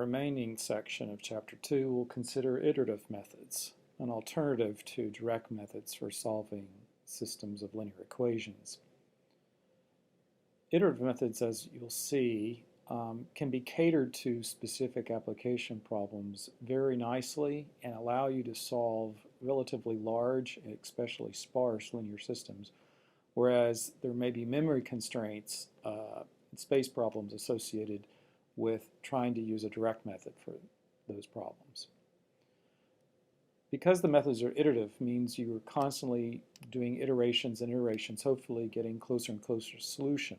remaining section of Chapter 2, we'll consider iterative methods, an alternative to direct methods for solving systems of linear equations. Iterative methods, as you'll see, can be catered to specific application problems very nicely and allow you to solve relatively large, especially sparse linear systems, whereas there may be memory constraints, space problems associated with trying to use a direct method for those problems. Because the methods are iterative means you're constantly doing iterations and iterations, hopefully getting closer and closer to solution.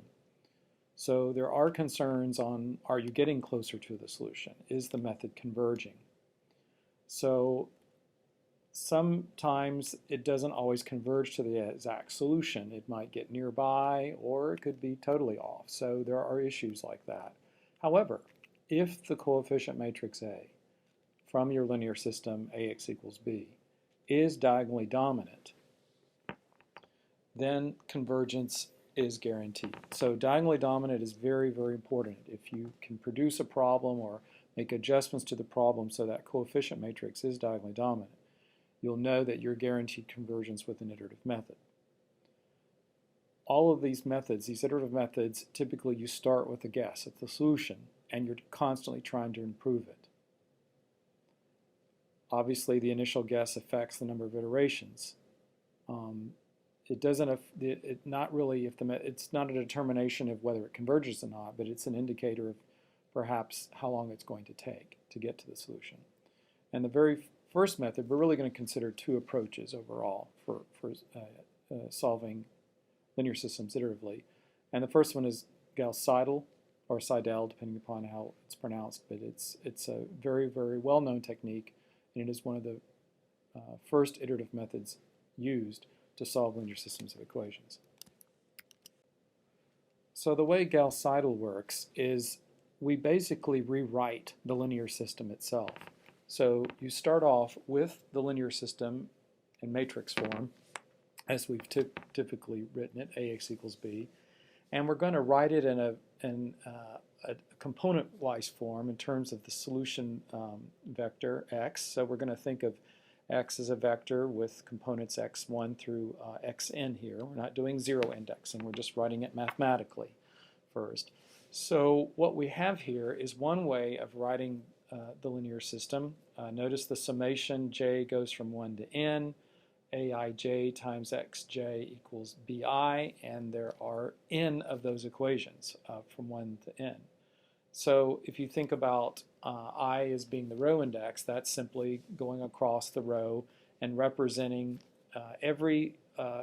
So there are concerns on, are you getting closer to the solution? Is the method converging? So sometimes it doesn't always converge to the exact solution. It might get nearby or it could be totally off. So there are issues like that. However, if the coefficient matrix A from your linear system AX equals B is diagonally dominant, then convergence is guaranteed. So diagonally dominant is very, very important. If you can produce a problem or make adjustments to the problem so that coefficient matrix is diagonally dominant, you'll know that you're guaranteed convergence with an iterative method. All of these methods, these iterative methods, typically you start with a guess at the solution and you're constantly trying to improve it. Obviously, the initial guess affects the number of iterations. It doesn't. Not really. It's not a determination of whether it converges or not, but it's an indicator of perhaps how long it's going to take to get to the solution. And the very first method, we're really going to consider two approaches overall for solving linear systems iteratively. And the first one is Gauss-Seidel or Seidel, depending upon how it's pronounced. But it's a very, very well-known technique, and it is one of the first iterative methods used to solve linear systems of equations. So the way Gauss-Seidel works is we basically rewrite the linear system itself. So you start off with the linear system in matrix form, as we've typically written it, AX equals B, and we're going to write it in a component-wise form in terms of the solution vector x. So we're going to think of x as a vector with components x1 through xn here. We're not doing zero indexing, we're just writing it mathematically first. So what we have here is one way of writing the linear system. Notice the summation j goes from 1 to n. aij times xj equals bi, and there are n of those equations from 1 to n. So if you think about I as being the row index, that's simply going across the row and representing every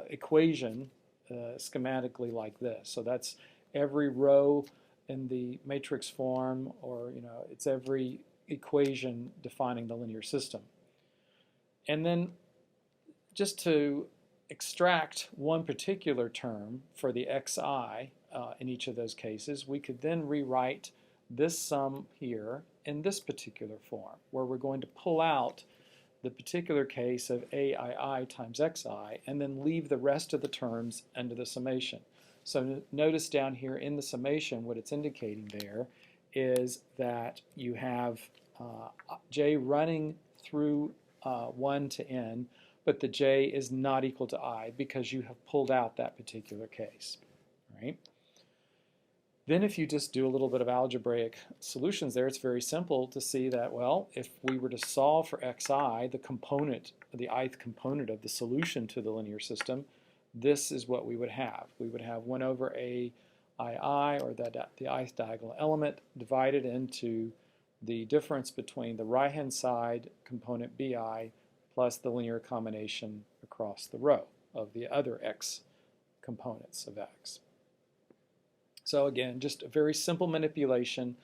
equation schematically like this. So that's every row in the matrix form, or it's every equation defining the linear system. And then just to extract one particular term for the xi in each of those cases, we could then rewrite this sum here in this particular form, where we're going to pull out the particular case of aii times xi and then leave the rest of the terms under the summation. So notice down here in the summation what it's indicating there is that you have j running through 1 to n, but the j is not equal to I because you have pulled out that particular case, right? Then if you just do a little bit of algebraic solutions there, it's very simple to see that, well, if we were to solve for xi, the component, the ith component of the solution to the linear system, this is what we would have. We would have 1 over aii, or the ith diagonal element, divided into the difference between the right-hand side component bi plus the linear combination across the row of the other x components of x. So again, just a very simple manipulation.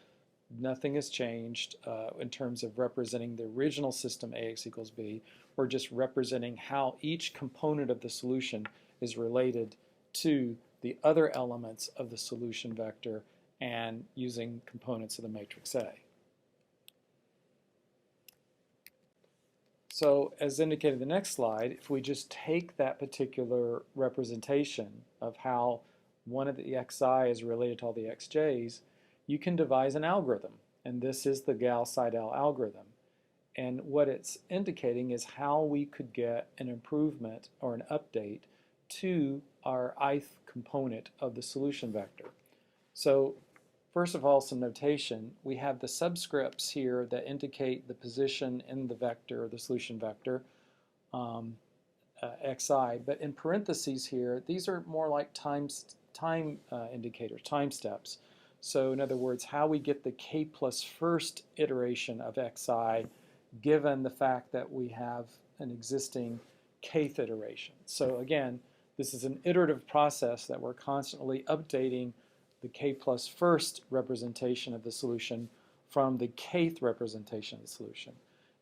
Nothing has changed in terms of representing the original system AX equals B. We're just representing how each component of the solution is related to the other elements of the solution vector and using components of the matrix A. So as indicated in the next slide, if we just take that particular representation of how one of the xi is related to all the xj's, you can devise an algorithm and this is the Gauss-Seidel algorithm. And what it's indicating is how we could get an improvement or an update to our ith component of the solution vector. So first of all, some notation. We have the subscripts here that indicate the position in the vector, the solution vector, xi, but in parentheses here, these are more like time indicators, time steps. So in other words, how we get the k plus first iteration of xi given the fact that we have an existing kth iteration. So again, this is an iterative process that we're constantly updating the k plus first representation of the solution from the kth representation of the solution.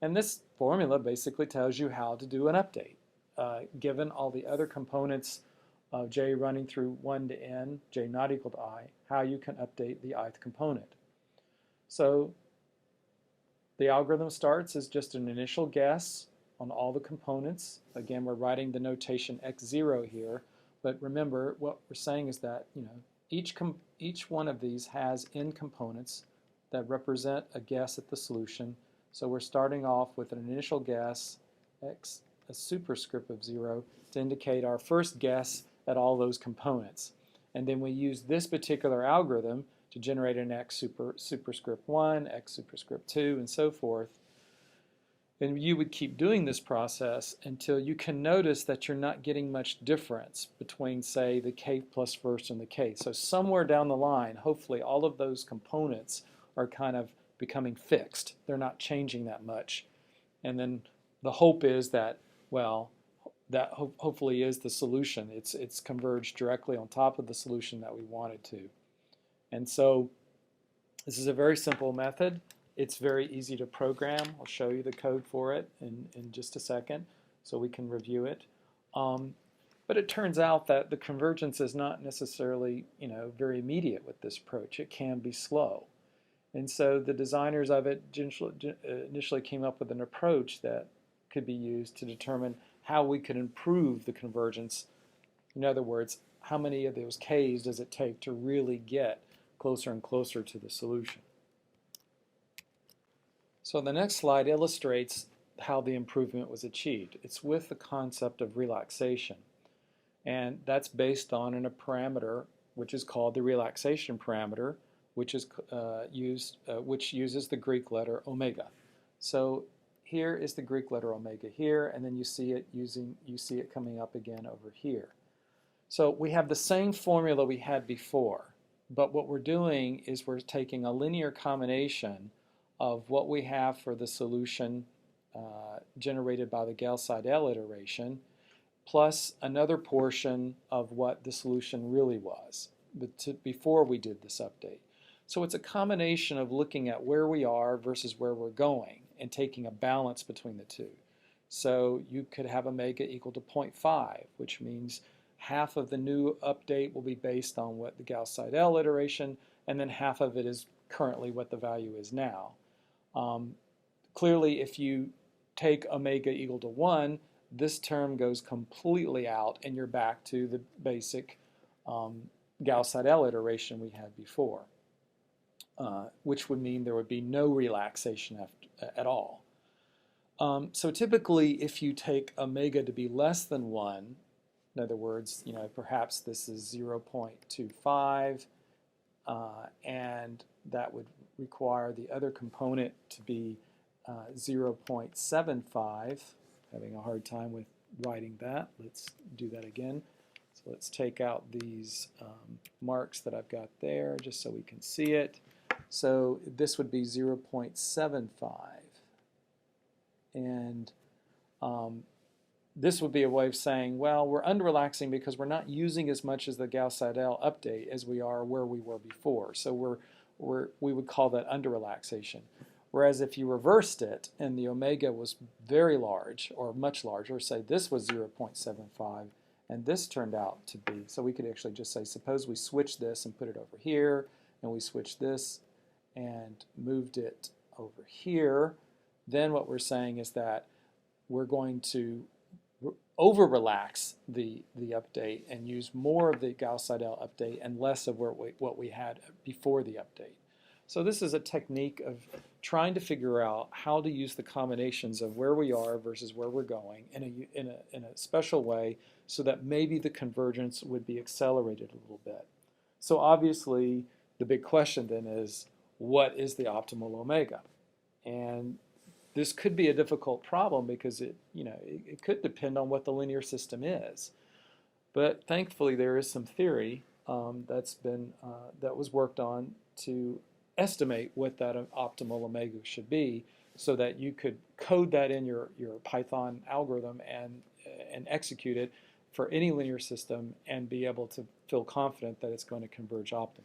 And this formula basically tells you how to do an update. Given all the other components of j running through 1 to n, j not equal to I, how you can update the ith component. So the algorithm starts as just an initial guess on all the components. Again, we're writing the notation x0 here, but remember what we're saying is that each one of these has n components that represent a guess at the solution. So we're starting off with an initial guess, x, a superscript of 0, to indicate our first guess at all those components. And then we use this particular algorithm to generate an x superscript 1, x superscript 2, and so forth. And you would keep doing this process until you can notice that you're not getting much difference between, say, the k plus first and the k. So somewhere down the line, hopefully all of those components are kind of becoming fixed. They're not changing that much. And then the hope is that, well, that hopefully is the solution. It's converged directly on top of the solution that we wanted to. And so this is a very simple method. It's very easy to program. I'll show you the code for it in just a second so we can review it. But it turns out that the convergence is not necessarily very immediate with this approach. It can be slow. And so the designers of it initially came up with an approach that could be used to determine how we could improve the convergence. In other words, how many of those k's does it take to really get closer and closer to the solution? So the next slide illustrates how the improvement was achieved. It's with the concept of relaxation. And that's based on a parameter which is called the relaxation parameter, which is which uses the Greek letter omega. So here is the Greek letter omega here, and then you see it coming up again over here. So we have the same formula we had before, but what we're doing is we're taking a linear combination of what we have for the solution generated by the Gauss-Seidel iteration, plus another portion of what the solution really was before we did this update. So it's a combination of looking at where we are versus where we're going and taking a balance between the two. So you could have omega equal to 0.5, which means half of the new update will be based on what the Gauss-Seidel iteration, and then half of it is currently what the value is now. Clearly, if you take omega equal to 1, this term goes completely out, and you're back to the basic Gauss-Seidel iteration we had before, which would mean there would be no relaxation at all. So typically, if you take omega to be less than 1, in other words, perhaps this is 0.25, and that would require the other component to be 0.75. Having a hard time with writing that. Let's do that again. So let's take out these marks that I've got there just so we can see it. So this would be 0.75. And this would be a way of saying, well, we're under-relaxing because we're not using as much as the Gauss-Seidel update as we are where we were before. So we would call that under-relaxation. Whereas if you reversed it and the omega was very large or much larger, say this was 0.75 and this turned out to be, so we could actually just say, suppose we switch this and put it over here, and we switch this and moved it over here, then what we're saying is that we're going to over-relax the update and use more of the Gauss-Seidel update and less of what we had before the update. So this is a technique of trying to figure out how to use the combinations of where we are versus where we're going in a special way so that maybe the convergence would be accelerated a little bit. So obviously the big question then is, what is the optimal omega? And this could be a difficult problem because it could depend on what the linear system is. But thankfully there is some theory that was worked on to estimate what that optimal omega should be so that you could code that in your Python algorithm and execute it for any linear system and be able to feel confident that it's going to converge optimally.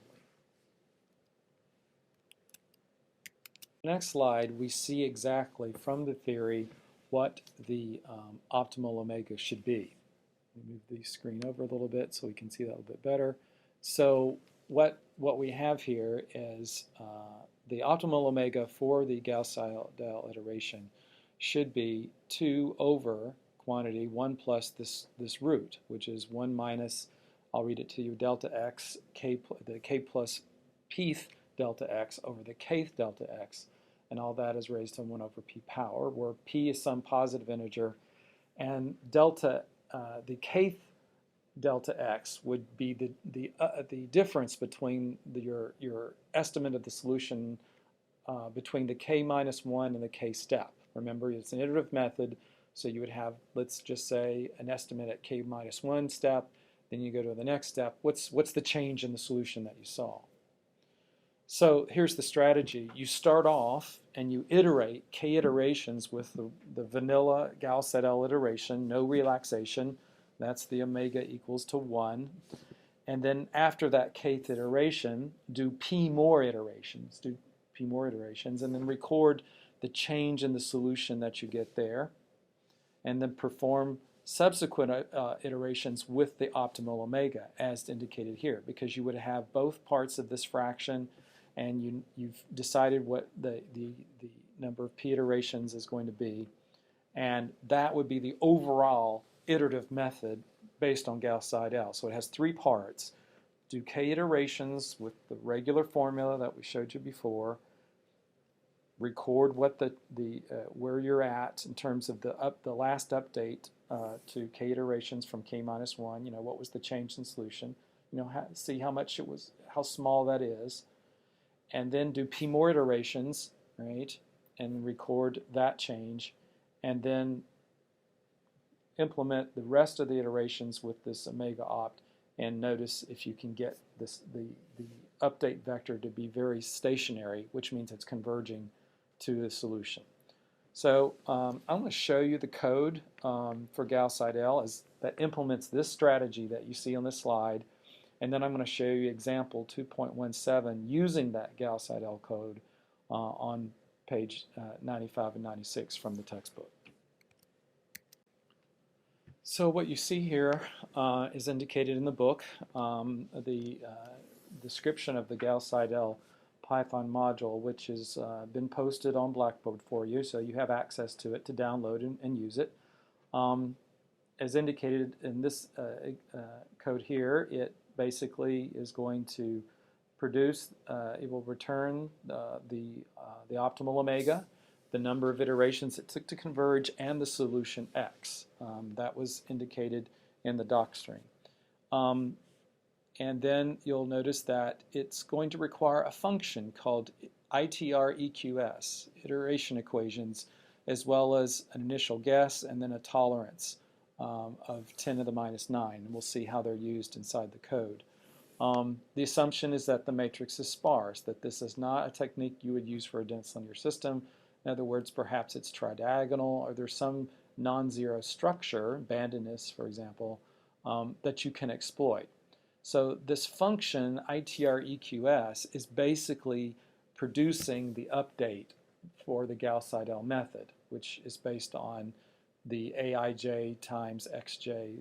Next slide, we see exactly from the theory what the optimal omega should be. Let me move the screen over a little bit so we can see that a little bit better. So what we have here is the optimal omega for the Gauss-Seidel iteration should be 2 over quantity 1 plus this root, which is 1 minus, I'll read it to you, delta x, the k plus pth delta x over the kth delta x, and all that is raised to 1 over p power, where p is some positive integer, and delta, the kth delta x would be the difference between your estimate of the solution between the k minus 1 and the k step. Remember, it's an iterative method, so you would have, let's just say, an estimate at k minus 1 step, then you go to the next step. What's the change in the solution that you saw? So here's the strategy. You start off and you iterate k iterations with the vanilla Gauss-Seidel iteration, no relaxation. That's the omega equals to 1. And then after that kth iteration, do p more iterations, and then record the change in the solution that you get there, and then perform subsequent iterations with the optimal omega as indicated here, because you would have both parts of this fraction and you've decided what the number of p iterations is going to be, and that would be the overall iterative method based on Gauss-Seidel. So it has 3 parts. Do k iterations with the regular formula that we showed you before, record what where you're at in terms of the last update to k iterations from k minus 1, what was the change in solution, see how much it was, how small that is, and then do p more iterations, right, and record that change, and then implement the rest of the iterations with this omega opt, and notice if you can get the update vector to be very stationary, which means it's converging to the solution. So I'm going to show you the code for Gauss-Seidel that implements this strategy that you see on this slide, and then I'm going to show you example 2.17 using that Gauss-Seidel code on page 95 and 96 from the textbook. So what you see here is indicated in the book, the description of the Gauss-Seidel Python module, which has been posted on Blackboard for you, so you have access to it to download and use it. As indicated in this code here, it basically is going to produce, it will return the optimal omega, the number of iterations it took to converge, and the solution x. That was indicated in the docstring. And then you'll notice that it's going to require a function called ITR-EQS, iteration equations, as well as an initial guess and then a tolerance of 10 to the minus 9. And we'll see how they're used inside the code. The assumption is that the matrix is sparse, that this is not a technique you would use for a dense linear system. In other words, perhaps it's tridiagonal, or there's some non-zero structure, bandedness for example, that you can exploit. So this function, ITR-EQS, is basically producing the update for the Gauss-Seidel method, which is based on the Aij times xj,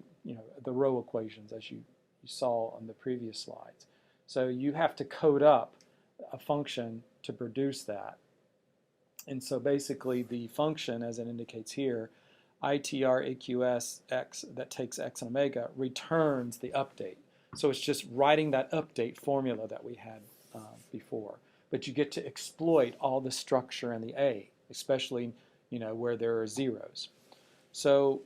the row equations as you saw on the previous slides. So you have to code up a function to produce that. And so basically the function, as it indicates here, ITR-EQS x, that takes x and omega, returns the update. So it's just writing that update formula that we had before. but you get to exploit all the structure in the A, especially where there are zeros. So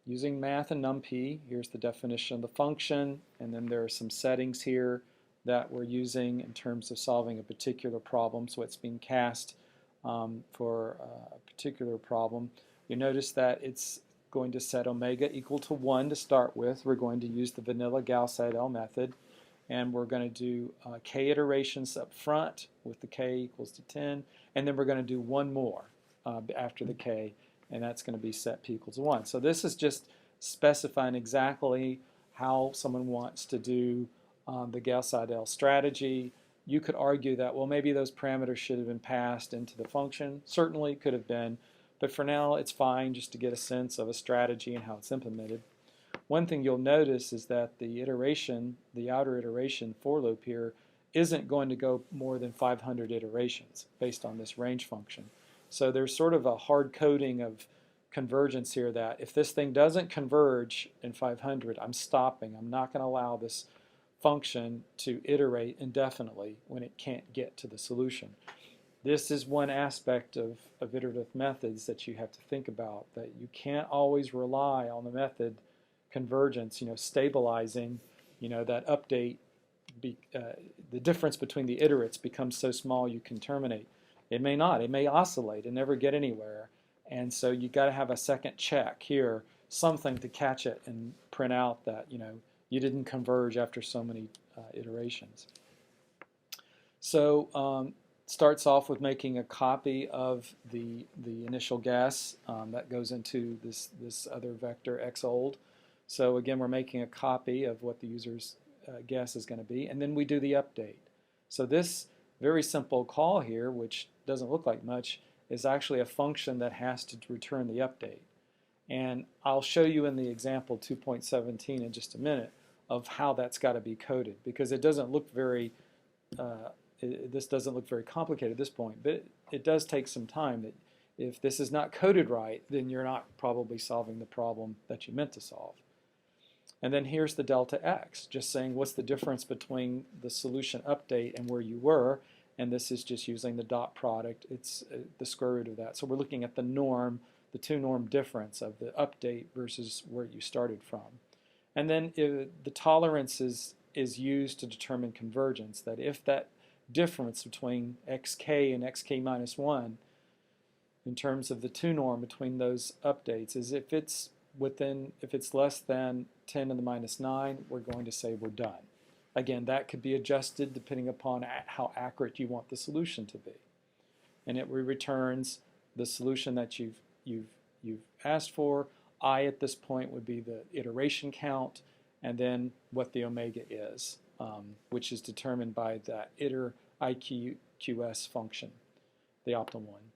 using math and NumPy, here's the definition of the function, and then there are some settings here that we're using in terms of solving a particular problem. So it's being cast for a particular problem. You notice that it's going to set omega equal to 1 to start with. We're going to use the vanilla Gauss-Seidel method, and we're going to do k iterations up front with the k equals to 10, and then we're going to do one more after the k, and that's going to be set p equals to 1. So this is just specifying exactly how someone wants to do the Gauss-Seidel strategy. You could argue that, well, maybe those parameters should have been passed into the function. Certainly could have been, but for now it's fine just to get a sense of a strategy and how it's implemented. One thing you'll notice is that the iteration, the outer iteration for loop here, isn't going to go more than 500 iterations based on this range function. So there's sort of a hard coding of convergence here that if this thing doesn't converge in 500, I'm stopping. I'm not going to allow this function to iterate indefinitely when it can't get to the solution. This is one aspect of iterative methods that you have to think about, that you can't always rely on the method convergence, stabilizing, that update, the difference between the iterates becomes so small you can terminate. It may not. It may oscillate and never get anywhere. And so you got to have a second check here, something to catch it and print out that, you didn't converge after so many iterations. So starts off with making a copy of the initial guess that goes into this other vector x old. So again, we're making a copy of what the user's guess is going to be, and then we do the update. So this very simple call here, which doesn't look like much, is actually a function that has to return the update. And I'll show you in the example 2.17 in just a minute of how that's got to be coded, because it doesn't look very this doesn't look very complicated at this point, but it does take some time. That if this is not coded right, then you're not probably solving the problem that you meant to solve. And then here's the delta x, just saying what's the difference between the solution update and where you were, and this is just using the dot product. It's the square root of that. So we're looking at the norm, the two norm difference of the update versus where you started from. And then the tolerance is used to determine convergence, that if that difference between xk and xk minus 1 in terms of the two norm between those updates is if it's less than 10 to the minus 9, we're going to say we're done. Again, that could be adjusted depending upon how accurate you want the solution to be. And it returns the solution that you've asked for. I at this point would be the iteration count, and then what the omega is, which is determined by that iter EECS function, the optimal one.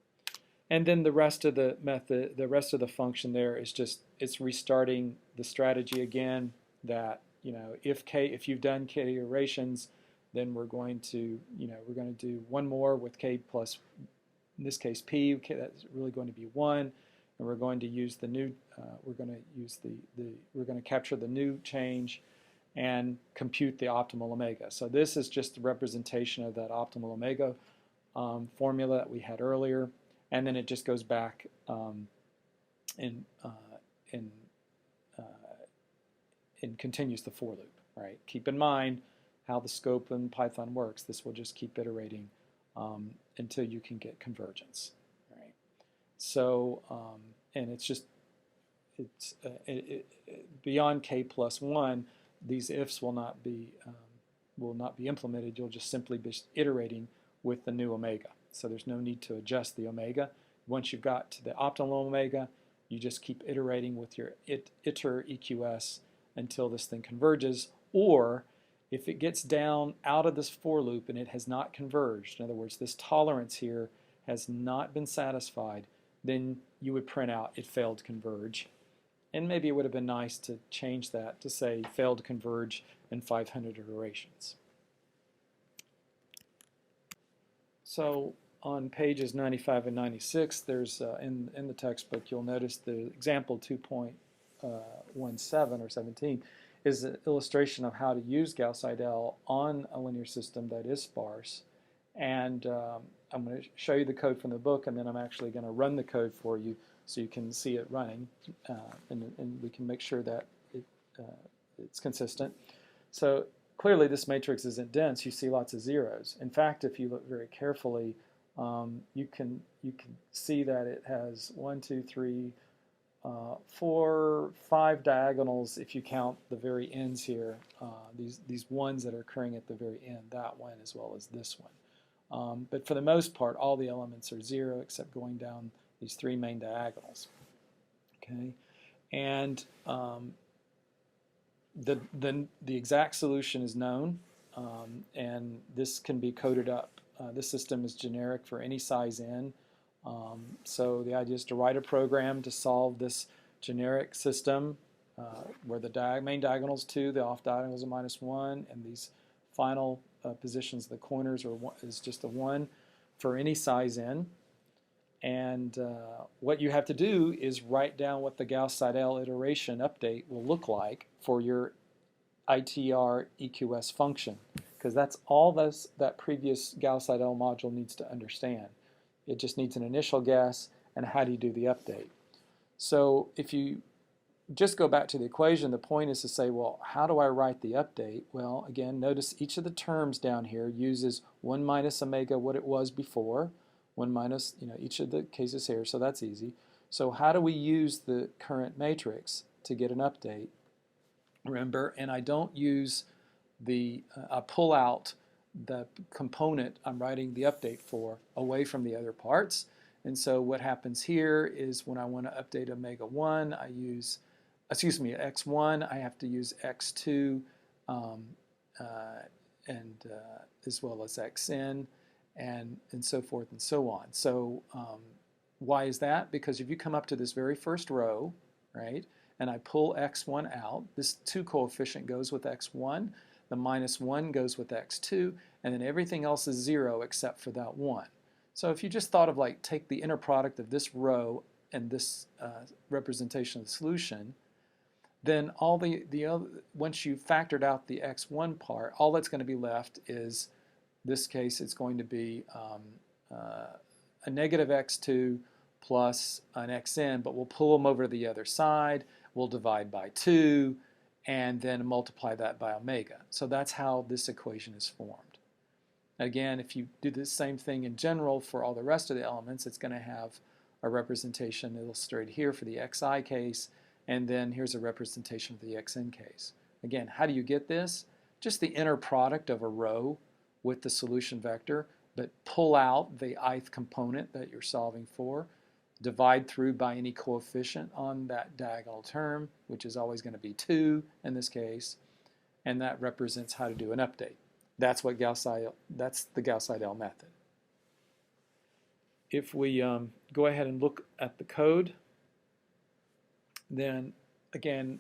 And then the rest of the method, the rest of the function there is just, it's restarting the strategy again, that if you've done k iterations, then we're going to do one more with k plus, in this case p. That's really going to be 1, and we're going to use the new. We're going to capture the new change and compute the optimal omega. So this is just a representation of that optimal omega formula that we had earlier, and then it just goes back and continues the for loop. Right. Keep in mind how the scope in Python works. This will just keep iterating until you can get convergence. Right. So and it's beyond k plus 1. These ifs will not be implemented. You'll just simply be iterating with the new omega. So there's no need to adjust the omega. Once you've got to the optimal omega, you just keep iterating with your iter EQS until this thing converges. Or if it gets down out of this for loop and it has not converged, in other words, this tolerance here has not been satisfied, then you would print out it failed to converge. And maybe it would have been nice to change that to say failed to converge in 500 iterations. So on pages 95 and 96, there's in the textbook, you'll notice the example 2.17 or 17 is an illustration of how to use Gauss-Seidel on a linear system that is sparse. And I'm going to show you the code from the book, and then I'm actually going to run the code for you so you can see it running, and we can make sure that it's consistent. So clearly this matrix isn't dense. You see lots of zeros. In fact, if you look very carefully, you can see that it has 1, 2, 3, 4, 5 diagonals if you count the very ends here. These ones that are occurring at the very end, that one as well as this one. But for the most part, all the elements are 0 except going down these 3 main diagonals. Okay, and the exact solution is known, and this can be coded up. This system is generic for any size n. So the idea is to write a program to solve this generic system where the main diagonal is 2, the off diagonals are -1, and these final positions, the corners is just a 1 for any size n. And what you have to do is write down what the Gauss-Seidel iteration update will look like for your ITR EQS function, because that's all that previous Gauss-Seidel module needs to understand. It just needs an initial guess and how do you do the update. So if you just go back to the equation, the point is to say, well, how do I write the update? Well, again, notice each of the terms down here uses 1 minus omega what it was before, 1 minus, each of the cases here, so that's easy. So how do we use the current matrix to get an update? Remember, and I don't use I pull out the component I'm writing the update for away from the other parts. And so what happens here is when I want to update omega 1, I use, x1, I have to use x2 as well as xn and so forth and so on. So why is that? Because if you come up to this very first row, right, and I pull x1 out, this 2 coefficient goes with x1, the -1 goes with x2, and then everything else is 0 except for that 1. So if you just thought of like take the inner product of this row and this representation of the solution, then all the other, once you've factored out the x1 part, all that's going to be left is, this case it's going to be a negative x2 plus an xn, but we'll pull them over to the other side, we'll divide by 2, and then multiply that by omega. So that's how this equation is formed. Again, if you do the same thing in general for all the rest of the elements, it's going to have a representation illustrated here for the xi case, and then here's a representation for the xn case. Again, how do you get this? Just the inner product of a row with the solution vector, but pull out the ith component that you're solving for, divide through by any coefficient on that diagonal term, which is always going to be 2 in this case, and that represents how to do an update. That's what that's the Gauss-Seidel method. If we go ahead and look at the code, then again,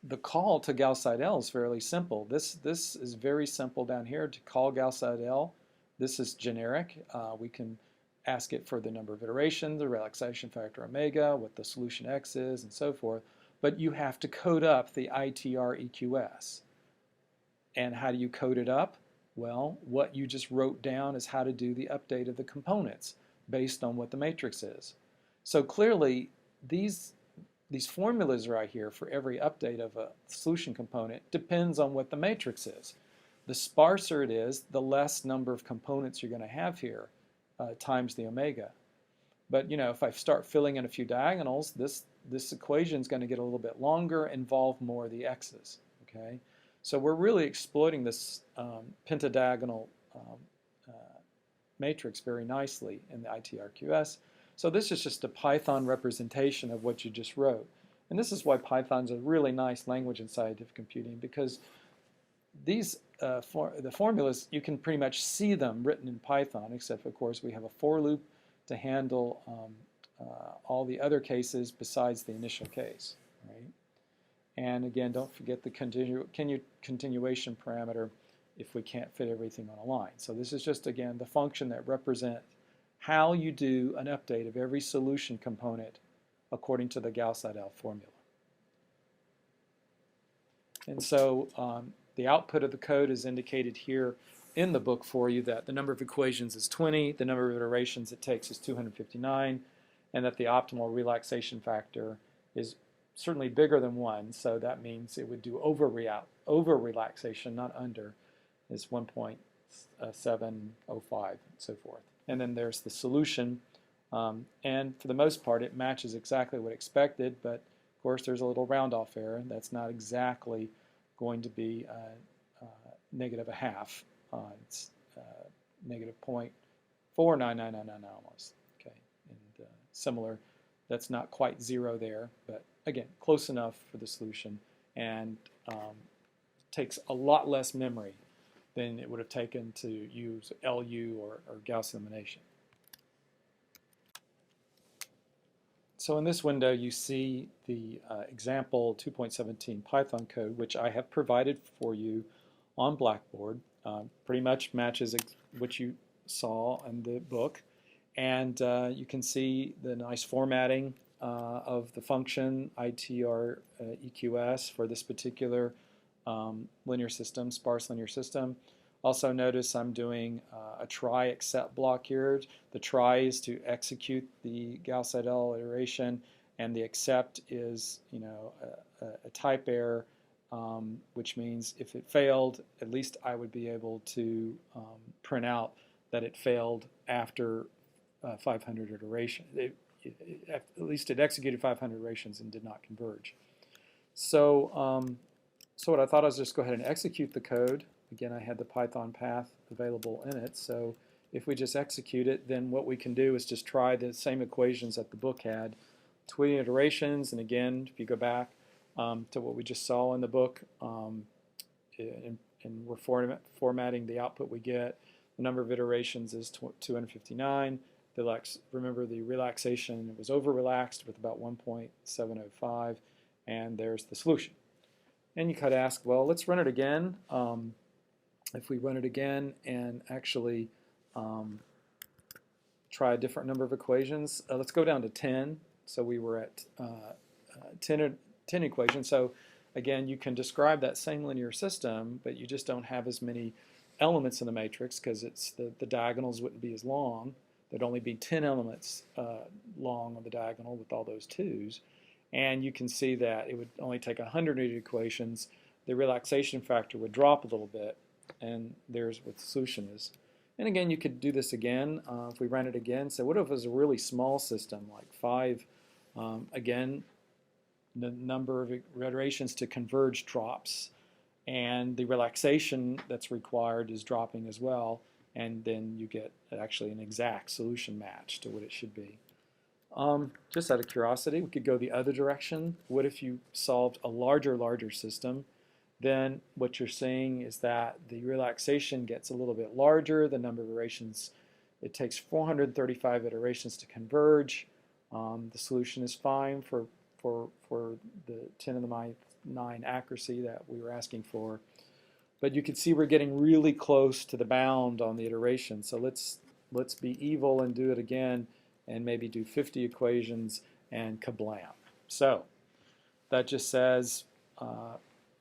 the call to Gauss-Seidel is fairly simple. This is very simple down here to call Gauss-Seidel. This is generic. We can ask it for the number of iterations, the relaxation factor omega, what the solution x is, and so forth. But you have to code up the ITR EQS. And how do you code it up? Well, what you just wrote down is how to do the update of the components based on what the matrix is. So clearly, these formulas right here for every update of a solution component depends on what the matrix is. The sparser it is, the less number of components you're going to have here times the omega. But if I start filling in a few diagonals, this equation is going to get a little bit longer, involve more of the x's. Okay, so we're really exploiting this pentadiagonal matrix very nicely in the ITRQS. So this is just a Python representation of what you just wrote. And this is why Python's a really nice language in scientific computing, because these the formulas, you can pretty much see them written in Python, except of course we have a for loop to handle all the other cases besides the initial case, right? And again, don't forget the continuation parameter if we can't fit everything on a line. So this is just, again, the function that represents how you do an update of every solution component according to the Gauss-Seidel formula. And so the output of the code is indicated here in the book for you that the number of equations is 20, the number of iterations it takes is 259, and that the optimal relaxation factor is certainly bigger than 1, so that means it would do over relaxation, not under, is 1.705 and so forth. And then there's the solution, and for the most part it matches exactly what expected, but of course there's a little round-off error. That's not exactly going to be negative a half. It's negative 0.49999 almost. Okay, and similar, that's not quite 0 there, but again, close enough for the solution, and takes a lot less memory than it would have taken to use LU or Gauss elimination. So in this window you see the example 2.17 Python code, which I have provided for you on Blackboard. Pretty much matches what you saw in the book, and you can see the nice formatting of the function ITR EQS for this particular linear system, sparse linear system. Also notice I'm doing a try except block here. The try is to execute the Gauss-Seidel iteration, and the except is, you know, a type error, which means if it failed, at least I would be able to print out that it failed after 500 iterations. At least it executed 500 iterations and did not converge. So, so what I thought was just go ahead and execute the code. Again, I had the Python path available in it, so if we just execute it, then what we can do is just try the same equations that the book had, 20 iterations, and again, if you go back to what we just saw in the book, and we're formatting the output we get, the number of iterations is 259. Remember the relaxation, it was over-relaxed with about 1.705, and there's the solution. And you could ask, well, let's run it again. If we run it again and actually try a different number of equations, let's go down to 10. So we were at 10 equations. So again, you can describe that same linear system, but you just don't have as many elements in the matrix because it's the diagonals wouldn't be as long. There'd only be 10 elements long on the diagonal with all those 2's. And you can see that it would only take 180 equations. The relaxation factor would drop a little bit, and there's what the solution is. And again, you could do this again. If we ran it again, so what if it was a really small system, like 5? Again, the number of iterations to converge drops, and the relaxation that's required is dropping as well, and then you get actually an exact solution match to what it should be. Just out of curiosity, we could go the other direction. What if you solved a larger system? Then what you're seeing is that the relaxation gets a little bit larger. The number of iterations, it takes 435 iterations to converge. The solution is fine for the 10 to the 9 accuracy that we were asking for. But you can see we're getting really close to the bound on the iteration. So let's be evil and do it again, and maybe do 50 equations and kablam. So that just says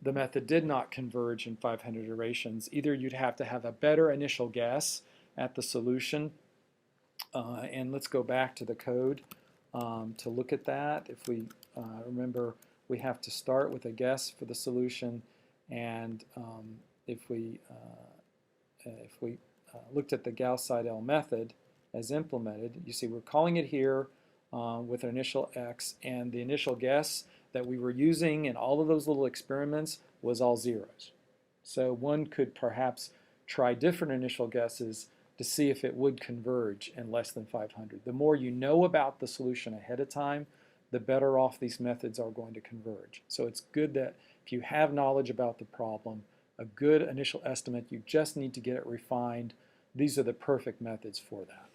the method did not converge in 500 iterations. Either you'd have to have a better initial guess at the solution, and let's go back to the code to look at that. If we remember, we have to start with a guess for the solution, and if we looked at the Gauss-Seidel method as implemented, you see we're calling it here with an initial x, and the initial guess that we were using in all of those little experiments was all zeros. So one could perhaps try different initial guesses to see if it would converge in less than 500. The more you know about the solution ahead of time, the better off these methods are going to converge. So it's good that if you have knowledge about the problem, a good initial estimate, you just need to get it refined. These are the perfect methods for that.